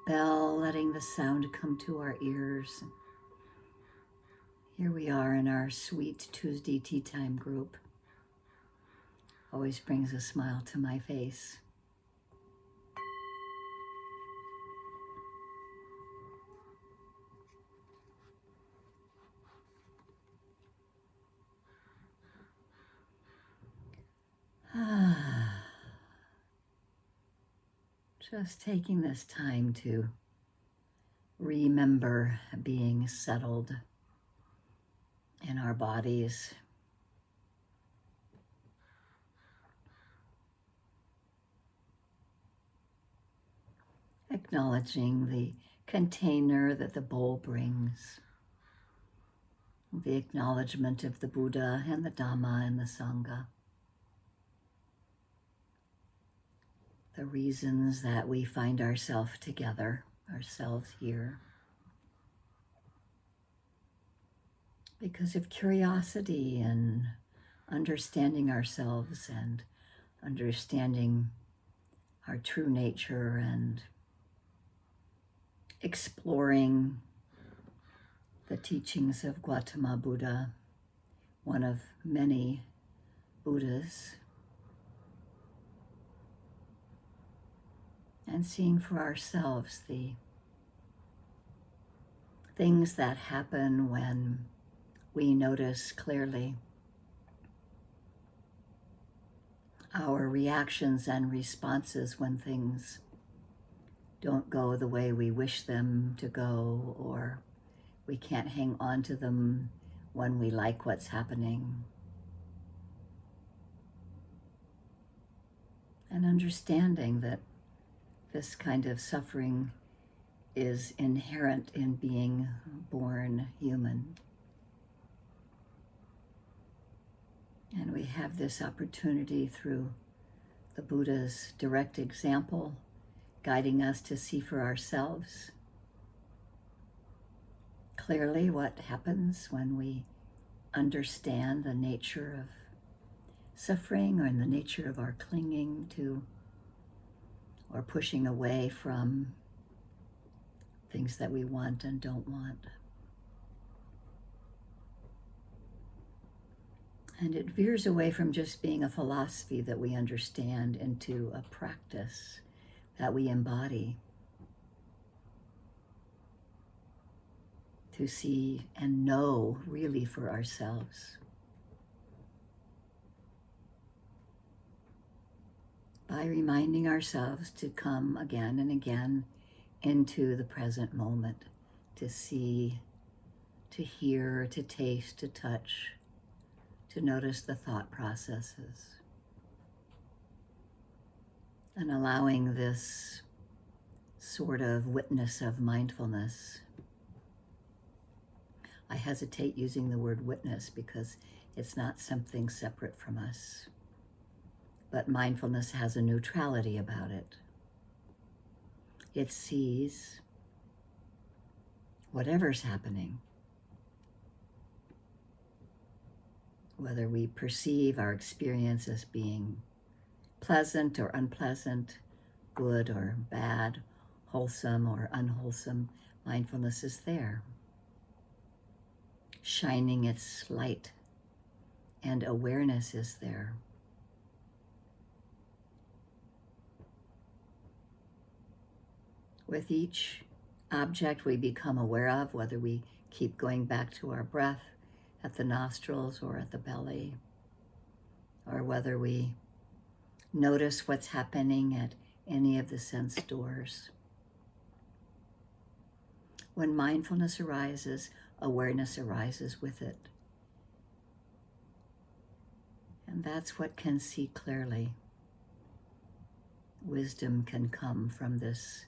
bell, letting the sound come to our ears. Here we are in our sweet Tuesday Teatime group. Always brings a smile to my face. Just taking this time to remember being settled in our bodies. Acknowledging the container that the bowl brings. The acknowledgement of the Buddha and the Dhamma and the Sangha. The reasons that we find ourselves together, ourselves here. Because of curiosity and understanding ourselves and understanding our true nature and exploring the teachings of Gautama Buddha, one of many Buddhas, and seeing for ourselves the things that happen when we notice clearly our reactions and responses when things don't go the way we wish them to go, or we can't hang on to them when we like what's happening. And understanding that this kind of suffering is inherent in being born human. And we have this opportunity through the Buddha's direct example, guiding us to see for ourselves clearly what happens when we understand the nature of suffering or in the nature of our clinging to or pushing away from things that we want and don't want. And it veers away from just being a philosophy that we understand into a practice that we embody to see and know really for ourselves. By reminding ourselves to come again and again into the present moment, to see, to hear, to taste, to touch, to notice the thought processes. And allowing this sort of witness of mindfulness. I hesitate using the word witness because it's not something separate from us. But mindfulness has a neutrality about it. It sees whatever's happening, whether we perceive our experience as being pleasant or unpleasant, good or bad, wholesome or unwholesome, mindfulness is there, shining its light, and awareness is there. With each object we become aware of, whether we keep going back to our breath at the nostrils or at the belly, or whether we notice what's happening at any of the sense doors. When mindfulness arises, awareness arises with it. And that's what can see clearly. Wisdom can come from this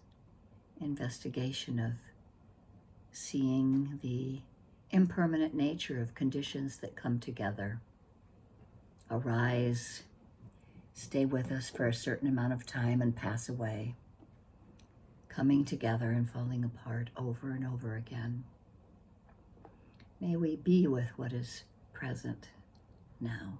investigation of seeing the impermanent nature of conditions that come together, arise, stay with us for a certain amount of time and pass away, coming together and falling apart over and over again. May we be with what is present now.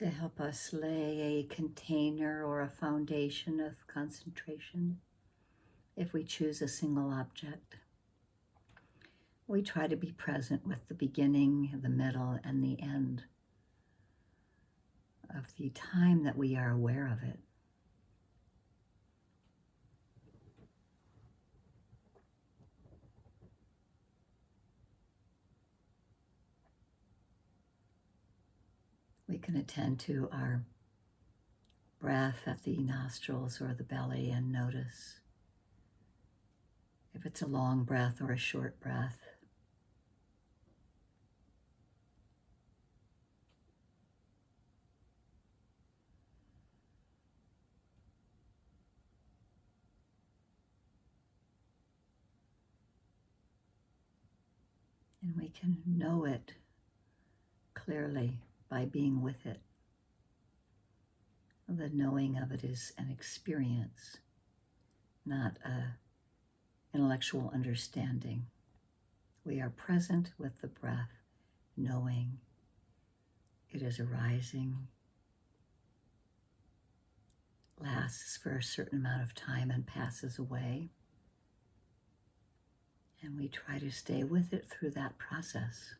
to help us lay a container or a foundation of concentration. If we choose a single object, we try to be present with the beginning, the middle, and the end of the time that we are aware of it. We can attend to our breath at the nostrils or the belly and notice if it's a long breath or a short breath. And we can know it clearly by being with it. The knowing of it is an experience, not an intellectual understanding. We are present with the breath, knowing it is arising, lasts for a certain amount of time and passes away. And we try to stay with it through that process.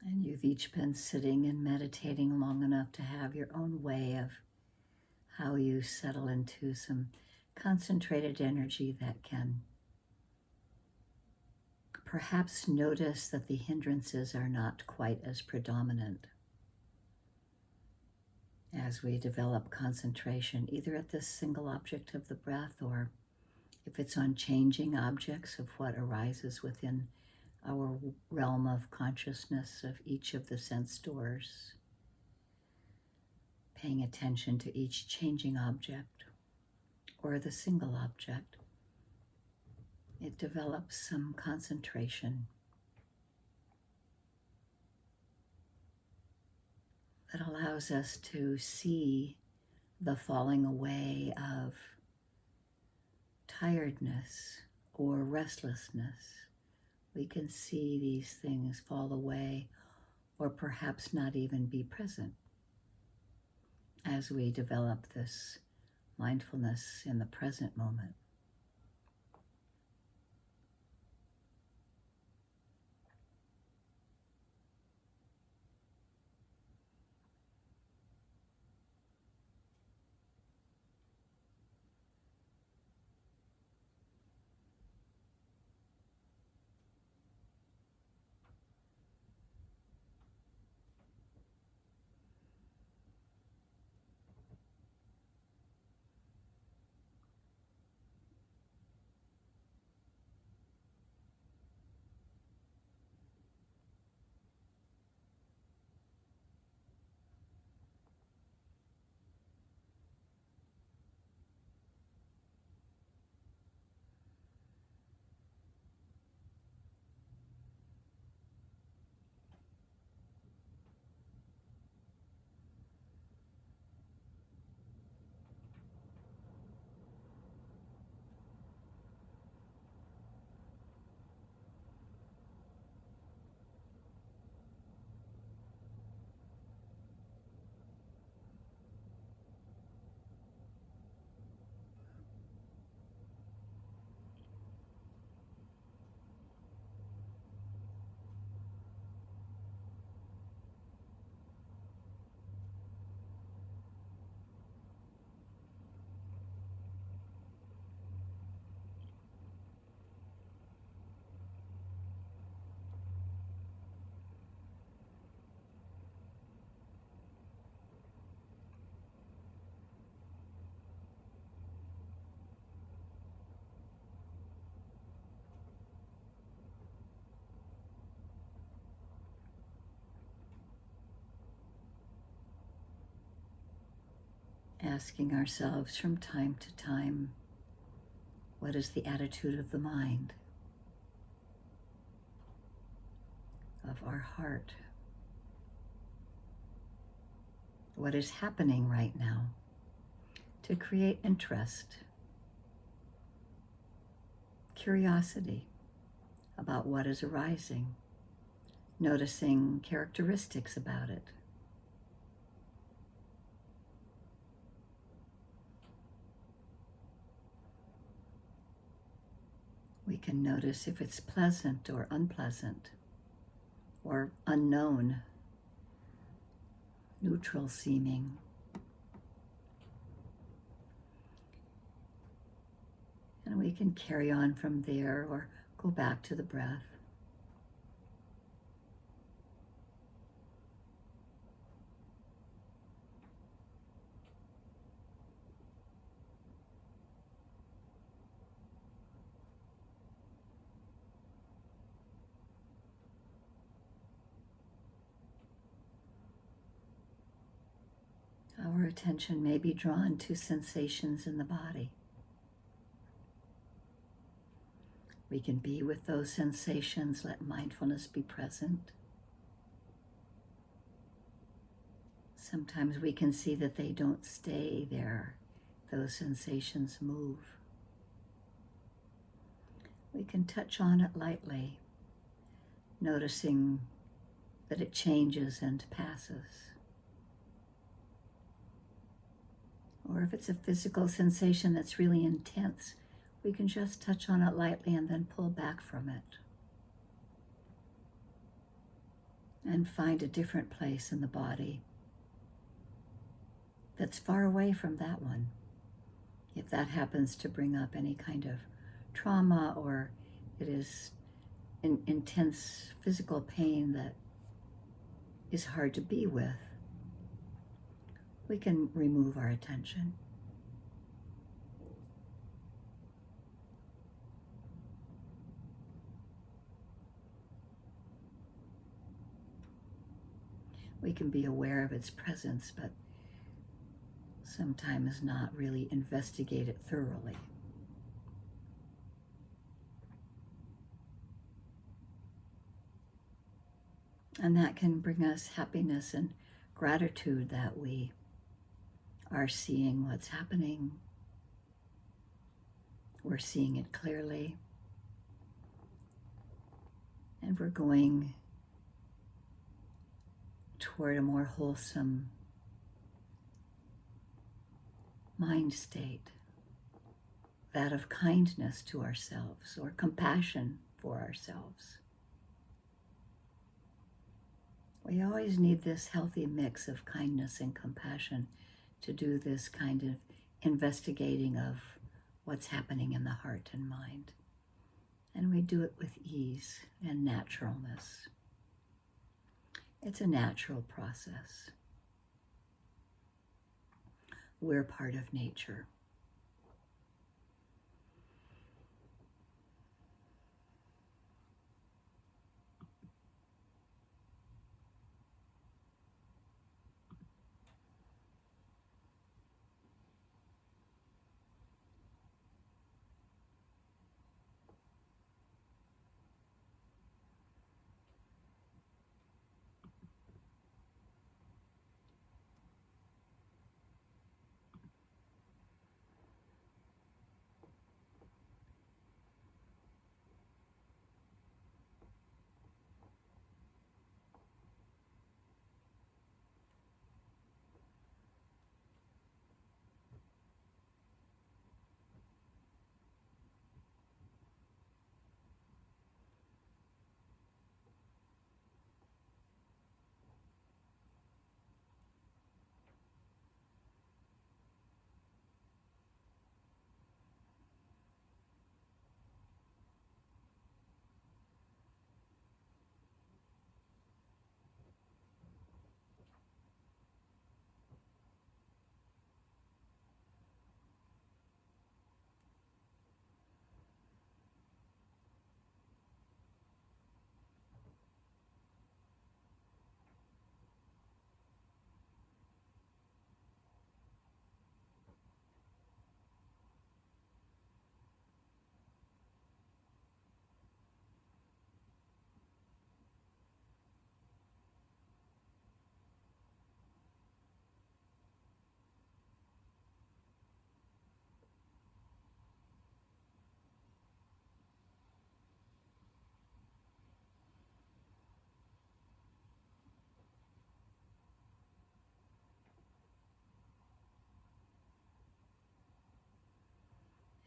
And you've each been sitting and meditating long enough to have your own way of how you settle into some concentrated energy that can perhaps notice that the hindrances are not quite as predominant as we develop concentration, either at this single object of the breath or if it's on changing objects of what arises within our realm of consciousness of each of the sense doors, paying attention to each changing object or the single object. It develops some concentration that allows us to see the falling away of tiredness or restlessness. We can see these things fall away or perhaps not even be present as we develop this mindfulness in the present moment. asking ourselves from time to time, what is the attitude of the mind, of our heart? What is happening right now to create interest, curiosity about what is arising, noticing characteristics about it. We can notice if it's pleasant or unpleasant, or unknown, neutral seeming. And we can carry on from there or go back to the breath. Our attention may be drawn to sensations in the body. We can be with those sensations, let mindfulness be present. Sometimes we can see that they don't stay there. Those sensations move. We can touch on it lightly, noticing that it changes and passes. Or if it's a physical sensation that's really intense, we can just touch on it lightly and then pull back from it. And find a different place in the body that's far away from that one. If that happens to bring up any kind of trauma, or it is intense physical pain that is hard to be with, we can remove our attention. We can be aware of its presence, but sometimes not really investigate it thoroughly. And that can bring us happiness and gratitude that we are seeing what's happening. We're seeing it clearly. And we're going toward a more wholesome mind state, that of kindness to ourselves or compassion for ourselves. We always need this healthy mix of kindness and compassion to do this kind of investigating of what's happening in the heart and mind. And we do it with ease and naturalness. It's a natural process. We're part of nature.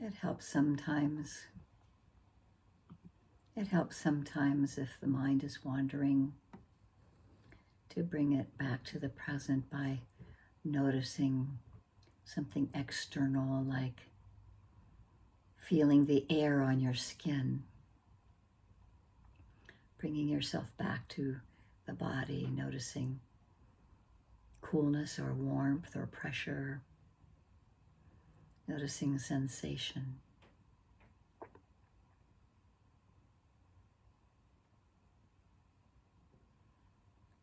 It helps sometimes. It helps sometimes if the mind is wandering to bring it back to the present by noticing something external, like feeling the air on your skin, bringing yourself back to the body, noticing coolness or warmth or pressure, noticing sensation.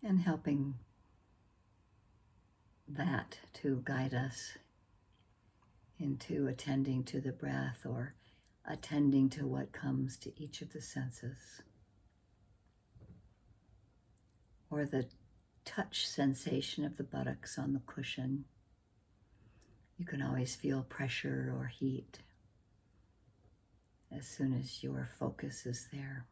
And helping that to guide us into attending to the breath or attending to what comes to each of the senses, or the touch sensation of the buttocks on the cushion. You can always feel pressure or heat as soon as your focus is there.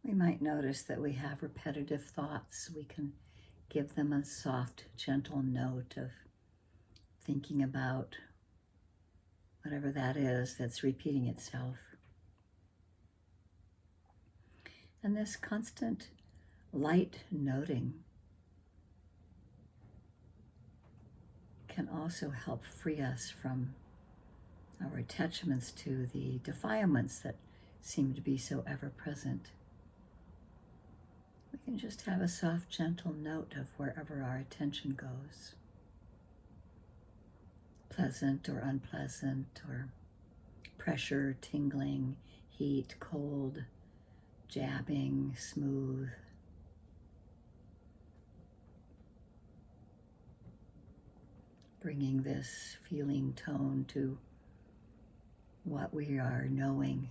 We might notice that we have repetitive thoughts. We can give them a soft, gentle note of thinking about whatever that is that's repeating itself. And this constant light noting can also help free us from our attachments to the defilements that seem to be so ever present. We can just have a soft, gentle note of wherever our attention goes. Pleasant or unpleasant, or pressure, tingling, heat, cold, jabbing, smooth. Bringing this feeling tone to what we are knowing.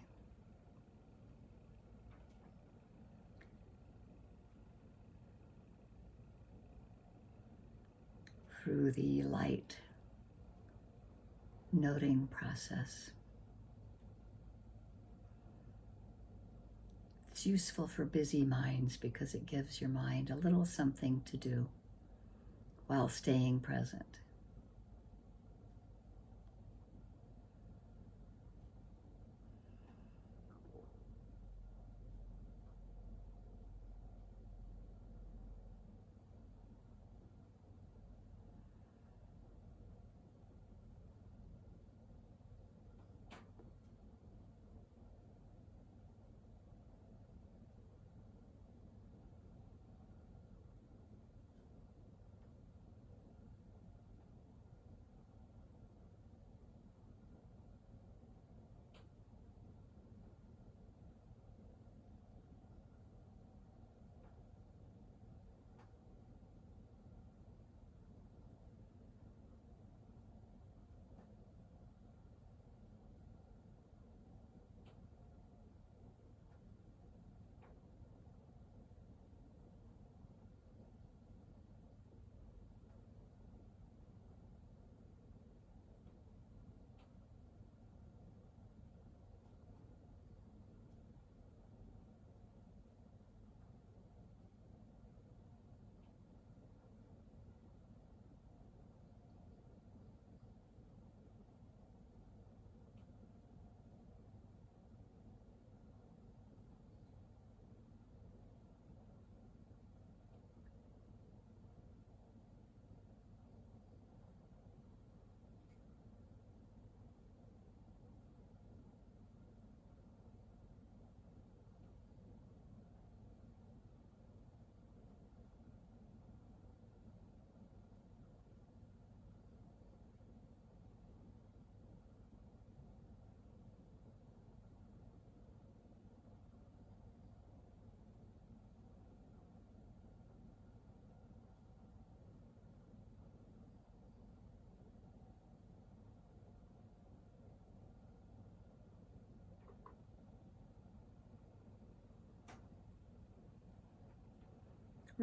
Through the light noting process. It's useful for busy minds because it gives your mind a little something to do while staying present.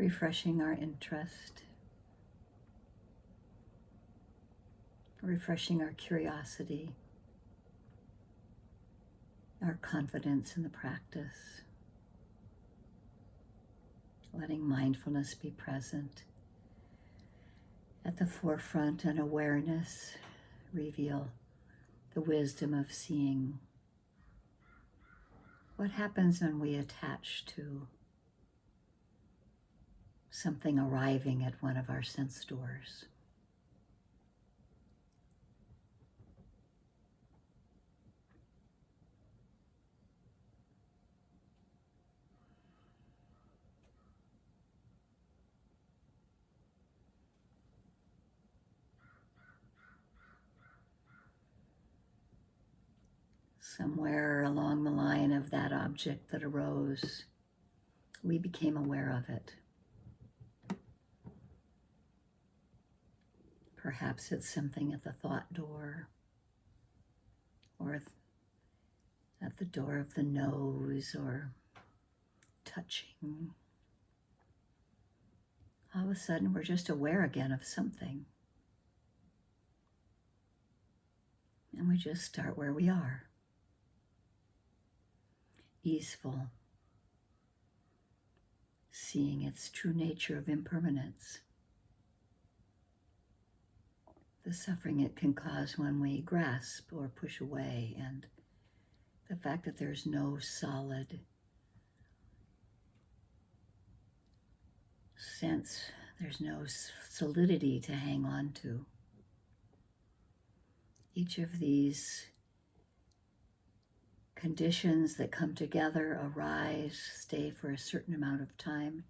refreshing our interest, refreshing our curiosity, our confidence in the practice, letting mindfulness be present at the forefront, and awareness reveal the wisdom of seeing what happens when we attach to something arriving at one of our sense doors. Somewhere along the line of that object that arose, we became aware of it. Perhaps it's something at the thought door, or at the door of the nose, or touching. All of a sudden, we're just aware again of something. And we just start where we are. Easeful, seeing its true nature of impermanence, the suffering it can cause when we grasp or push away, and the fact that there's no solid sense, there's no solidity to hang on to. Each of these conditions that come together, arise, stay for a certain amount of time,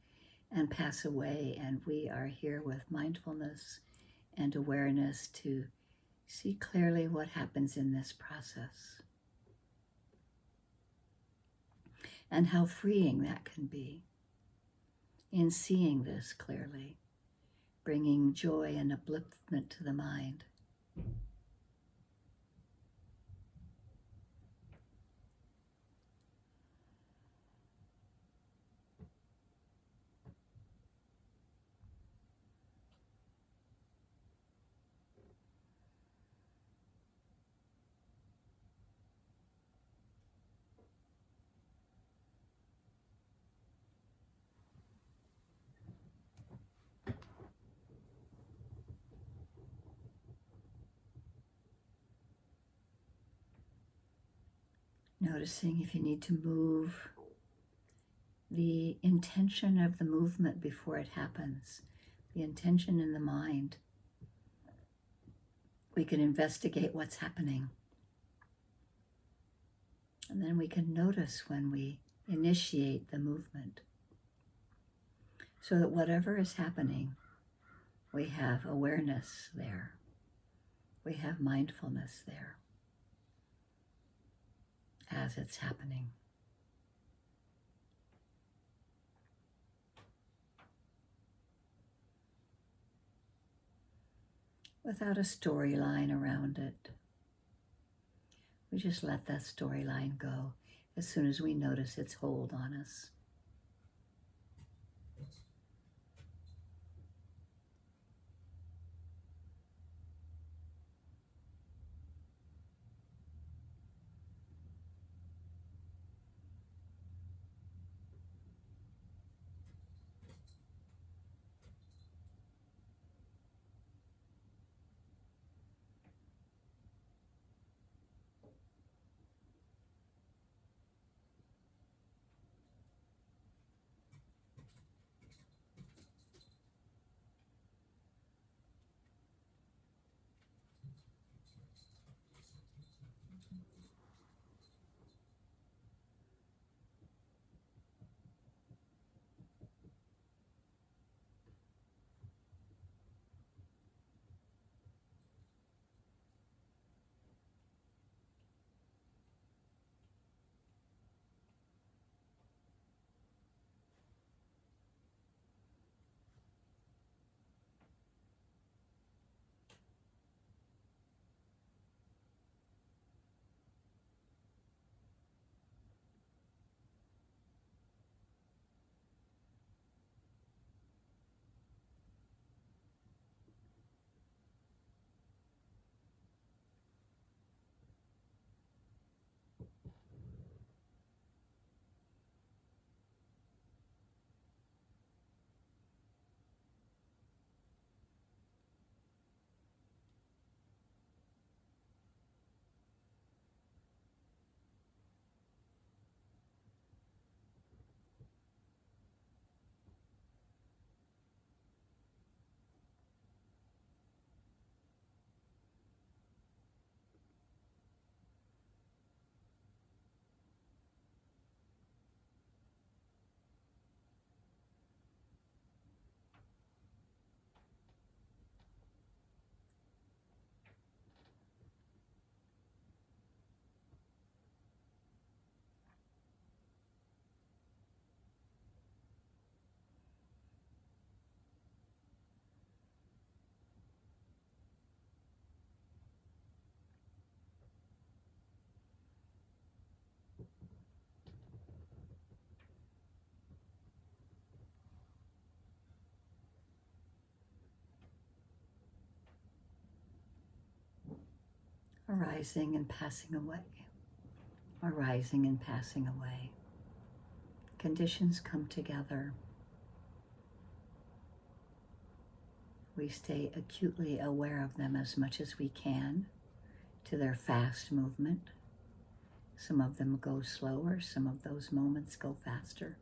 and pass away, and we are here with mindfulness and awareness to see clearly what happens in this process and how freeing that can be in seeing this clearly, bringing joy and upliftment to the mind. Noticing if you need to move, the intention of the movement before it happens, the intention in the mind. We can investigate what's happening. And then we can notice when we initiate the movement, so that whatever is happening, we have awareness there. We have mindfulness there as it's happening. Without a storyline around it. We just let that storyline go as soon as we notice its hold on us. arising and passing away, arising and passing away. Conditions come together. We stay acutely aware of them as much as we can, to their fast movement. Some of them go slower, some of those moments go faster.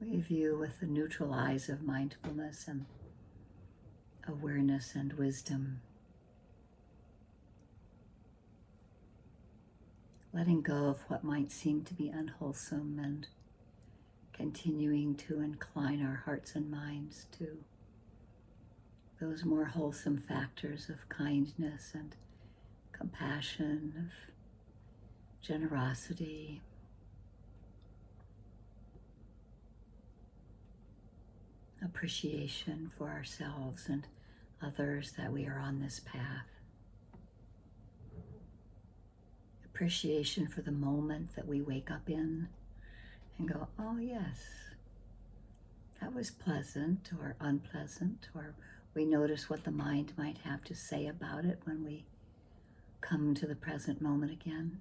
We view with the neutral eyes of mindfulness and awareness and wisdom, letting go of what might seem to be unwholesome and continuing to incline our hearts and minds to those more wholesome factors of kindness and compassion, of generosity, appreciation for ourselves and others that we are on this path. Appreciation for the moment that we wake up in and go, oh yes, that was pleasant or unpleasant, or we notice what the mind might have to say about it when we come to the present moment again.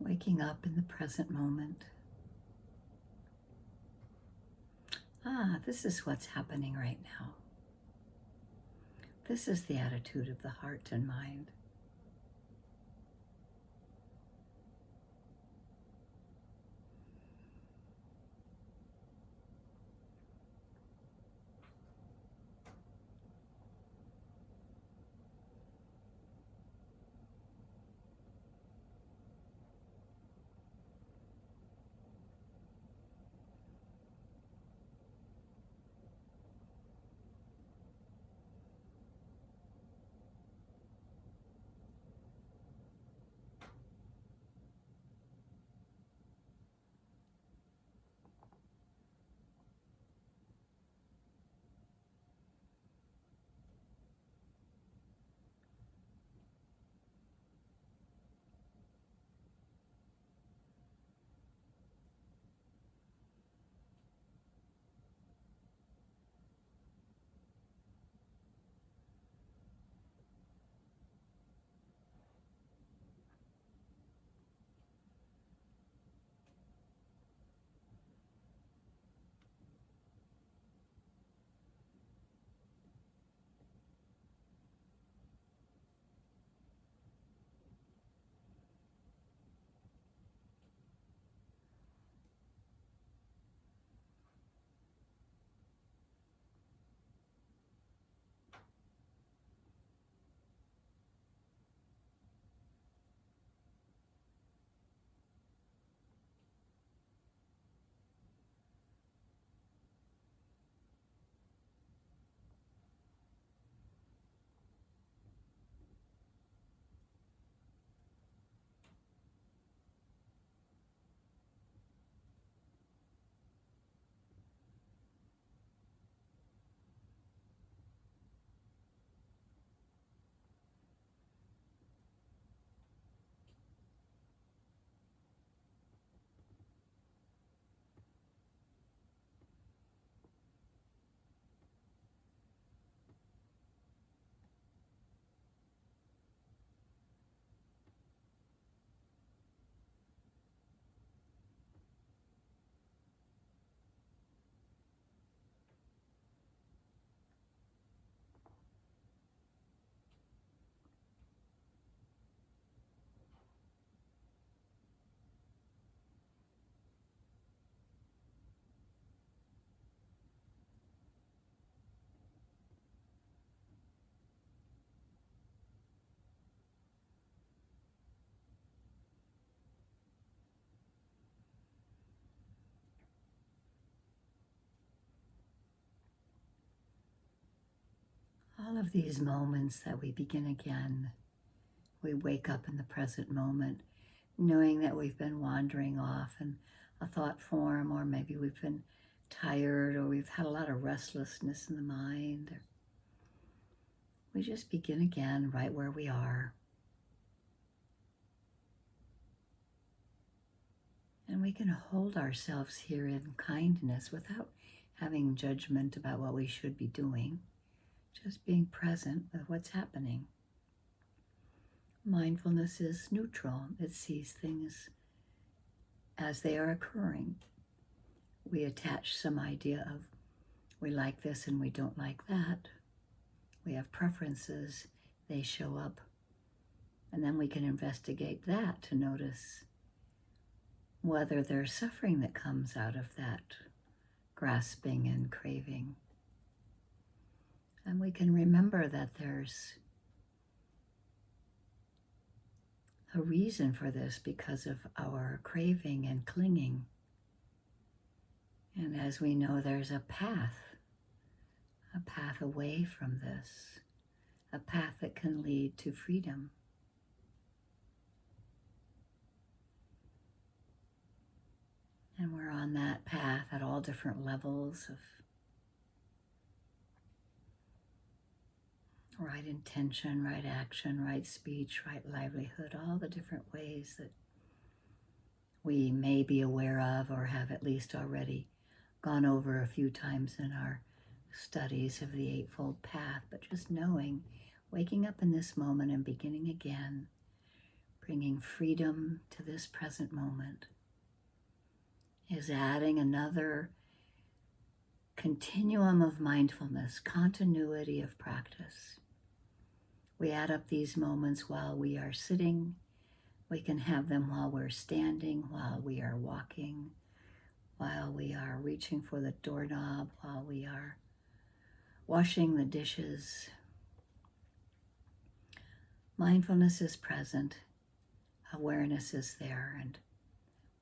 Waking up in the present moment. This is what's happening right now. This is the attitude of the heart and mind. of these moments that we begin again, we wake up in the present moment, knowing that we've been wandering off in a thought form, or maybe we've been tired, or we've had a lot of restlessness in the mind. We just begin again right where we are. And we can hold ourselves here in kindness without having judgment about what we should be doing, just being present with what's happening. Mindfulness is neutral. It sees things as they are occurring. We attach some idea of we like this and we don't like that. We have preferences, they show up, and then we can investigate that to notice whether there's suffering that comes out of that grasping and craving. And we can remember that there's a reason for this because of our craving and clinging. And as we know, there's a path away from this, a path that can lead to freedom. And we're on that path at all different levels of right intention, right action, right speech, right livelihood, all the different ways that we may be aware of or have at least already gone over a few times in our studies of the Eightfold Path. But just knowing, waking up in this moment and beginning again, bringing freedom to this present moment, is adding another continuum of mindfulness, continuity of practice. We add up these moments while we are sitting. We can have them while we're standing, while we are walking, while we are reaching for the doorknob, while we are washing the dishes. Mindfulness is present, awareness is there, and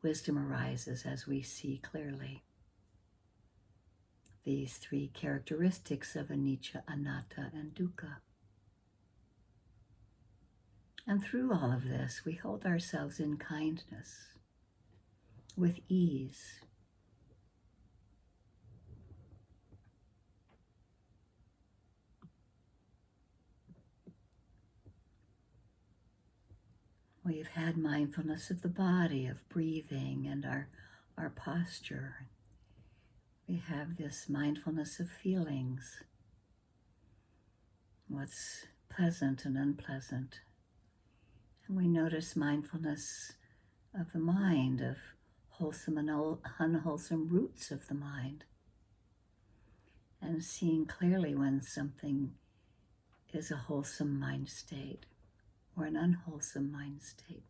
wisdom arises as we see clearly these three characteristics of anicca, anatta, and dukkha. And through all of this, we hold ourselves in kindness, with ease. We've had mindfulness of the body, of breathing, and our posture. We have this mindfulness of feelings, what's pleasant and unpleasant. And we notice mindfulness of the mind, of wholesome and unwholesome roots of the mind, and seeing clearly when something is a wholesome mind state or an unwholesome mind state.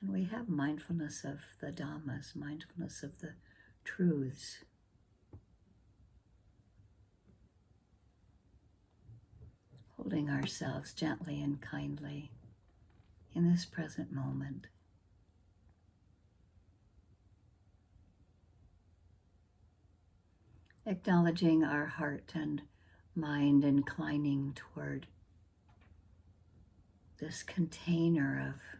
And we have mindfulness of the Dhammas, mindfulness of the truths. Holding ourselves gently and kindly in this present moment. Acknowledging our heart and mind inclining toward this container of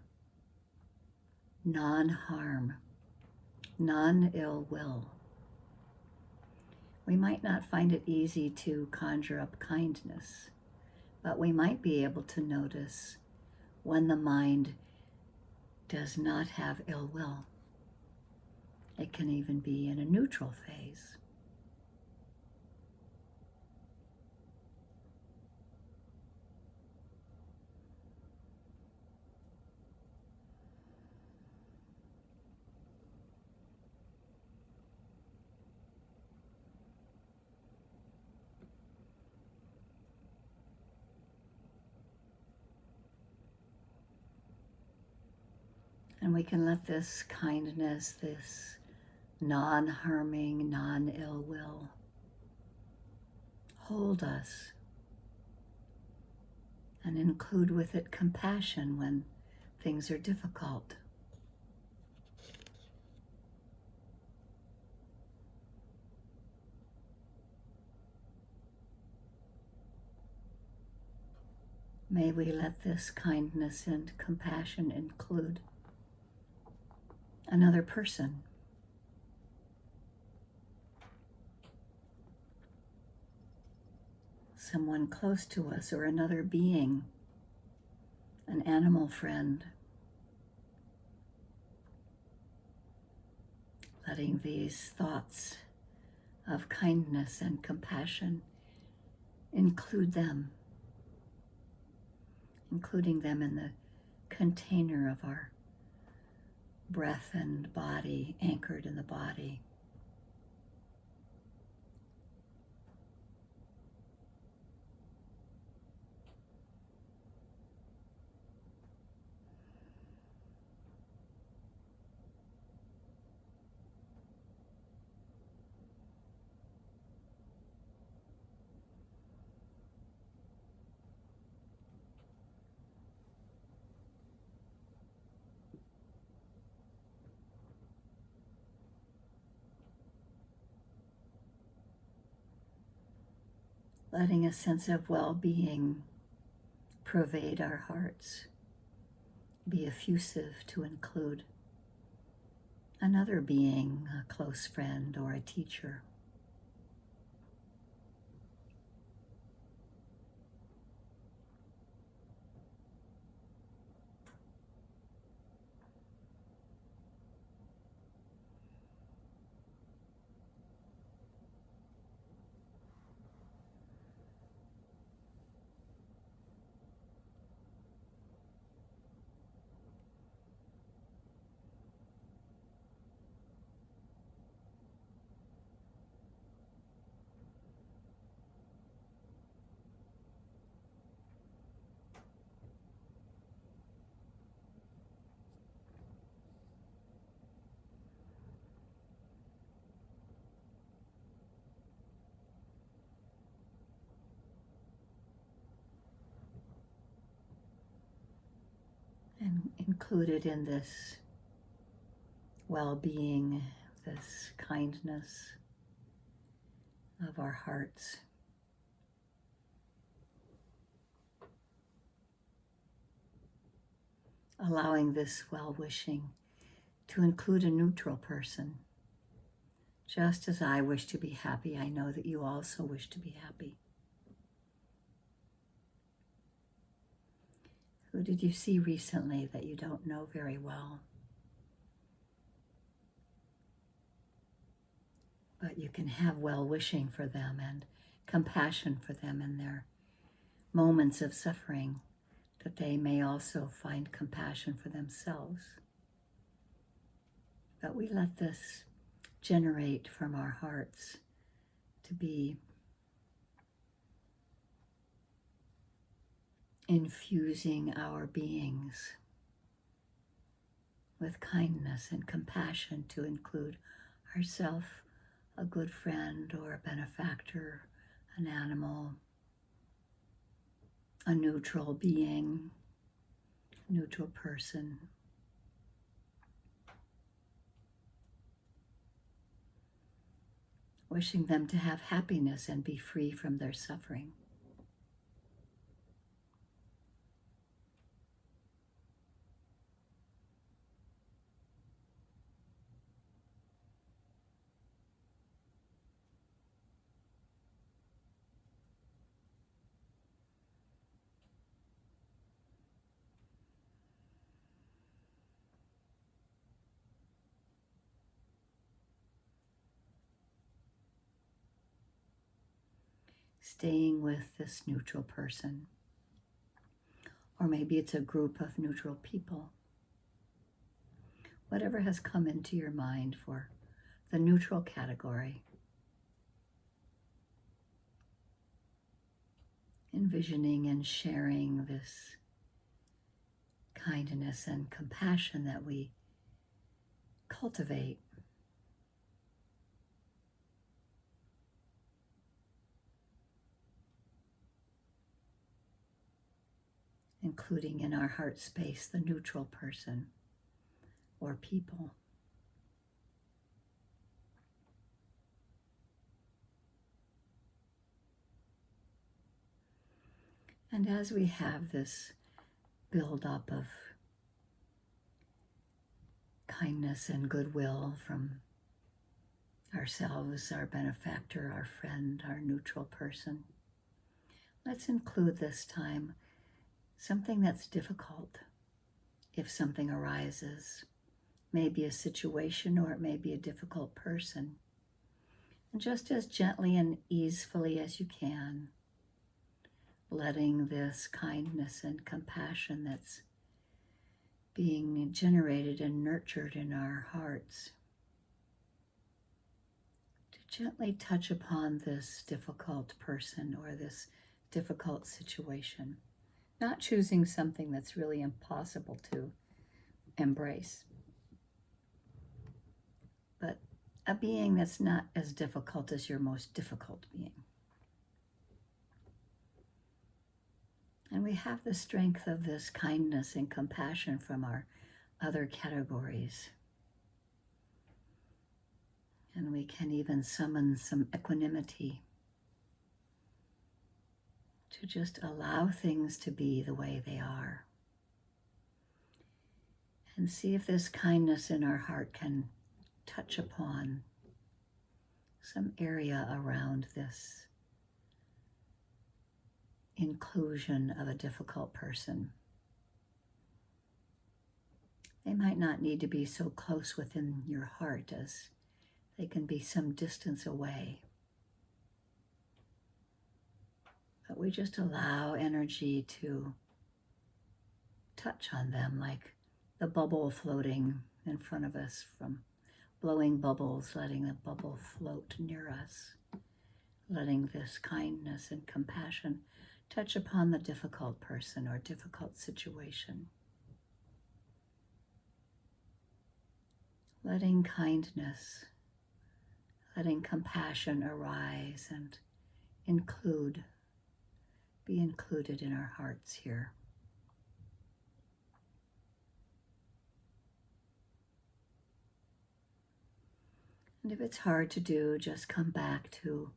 non-harm, non-ill will. We might not find it easy to conjure up kindness, but we might be able to notice when the mind does not have ill will. It can even be in a neutral phase. And we can let this kindness, this non-harming, non-ill will hold us and include with it compassion when things are difficult. May we let this kindness and compassion include another person, someone close to us, or another being, an animal friend. Letting these thoughts of kindness and compassion include them, including them in the container of our breath and body, anchored in the body. Letting a sense of well-being pervade our hearts, be effusive to include another being, a close friend or a teacher. And included in this well-being, this kindness of our hearts, allowing this well-wishing to include a neutral person. Just as I wish to be happy, I know that you also wish to be happy. Who did you see recently that you don't know very well? But you can have well-wishing for them and compassion for them in their moments of suffering, that they may also find compassion for themselves. But we let this generate from our hearts to be infusing our beings with kindness and compassion to include ourselves, a good friend or a benefactor, an animal, a neutral being, a neutral person. Wishing them to have happiness and be free from their suffering. Staying with this neutral person. Or maybe it's a group of neutral people. Whatever has come into your mind for the neutral category. Envisioning and sharing this kindness and compassion that we cultivate. Including in our heart space the neutral person or people. And as we have this buildup of kindness and goodwill from ourselves, our benefactor, our friend, our neutral person, let's include this time something that's difficult. If something arises, maybe a situation or it may be a difficult person, and just as gently and easily as you can, letting this kindness and compassion that's being generated and nurtured in our hearts to gently touch upon this difficult person or this difficult situation, not choosing something that's really impossible to embrace, but a being that's not as difficult as your most difficult being. And we have the strength of this kindness and compassion from our other categories. And we can even summon some equanimity to just allow things to be the way they are. And see if this kindness in our heart can touch upon some area around this inclusion of a difficult person. They might not need to be so close within your heart as they can be some distance away. But we just allow energy to touch on them like the bubble floating in front of us, from blowing bubbles, letting the bubble float near us, letting this kindness and compassion touch upon the difficult person or difficult situation. Letting kindness, letting compassion arise and be included in our hearts here. And if it's hard to do, just come back to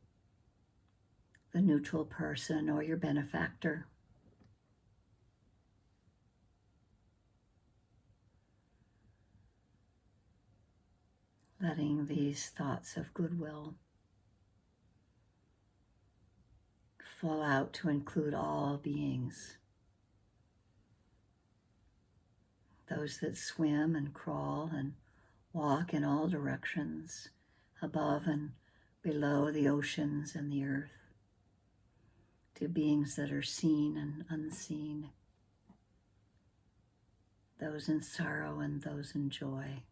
the neutral person or your benefactor. Letting these thoughts of goodwill flow out to include all beings. Those that swim and crawl and walk in all directions, above and below the oceans and the earth, to beings that are seen and unseen, those in sorrow and those in joy.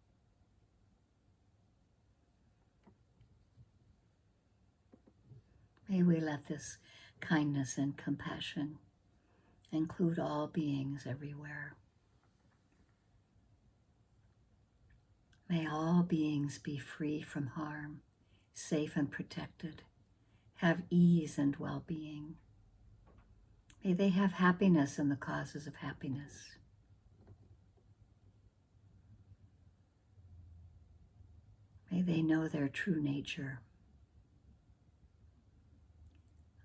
May we let this kindness and compassion include all beings everywhere. May all beings be free from harm, safe and protected, have ease and well-being. May they have happiness in the causes of happiness. May they know their true nature.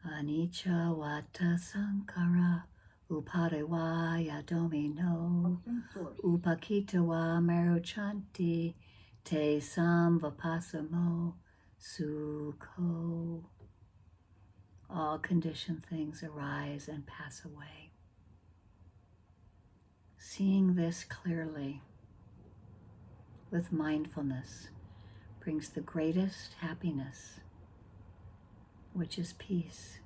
Anicca vata sankhara upadevaya domino upakitawa maruchanti te samvapasamo sukho. All conditioned things arise and pass away. Seeing this clearly with mindfulness brings the greatest happiness, which is peace.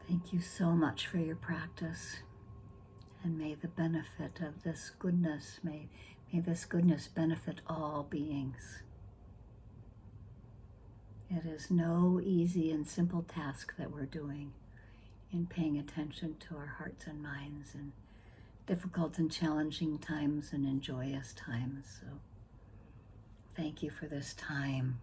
Thank you so much for your practice, and may the benefit of this goodness, may this goodness benefit all beings. It is no easy and simple task that we're doing. in paying attention to our hearts and minds in difficult and challenging times and in joyous times. So thank you for this time.